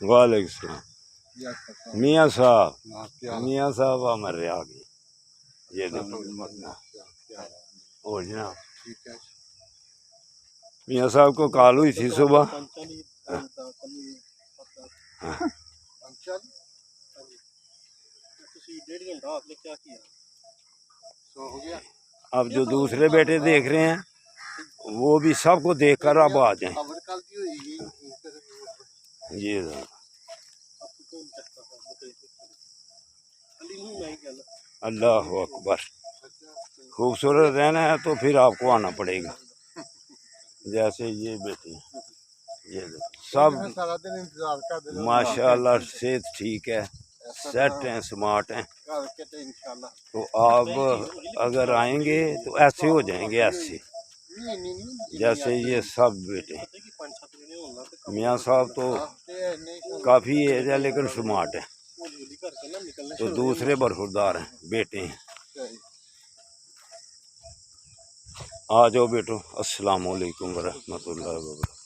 वालेकुम सलाम। मियाँ साहब हमारे आ गए। ये देखो और जनाब मियाँ साहब को कॉल हुई थी सुबह। अब जो दूसरे बेटे देख रहे हैं वो भी सबको देखकर अब आ जाए। ये अल्लाह अकबर। खूबसूरत रहना है तो फिर आपको आना पड़ेगा। जैसे ये बेटे ये सब माशाल्लाह सेहत ठीक है, सेट हैं, स्मार्ट हैं। तो आप अगर आएंगे तो ऐसे हो जाएंगे, ऐसे जैसे ये सब बेटे। मियाँ साहब तो काफ़ी एज है लेकिन स्मार्ट है। तो दूसरे बरखुरदार हैं, बेटे हैं। आ जाओ बेटो, अस्सलाम वालेकुम वरहमतुल्लाहि वबरकातुहू।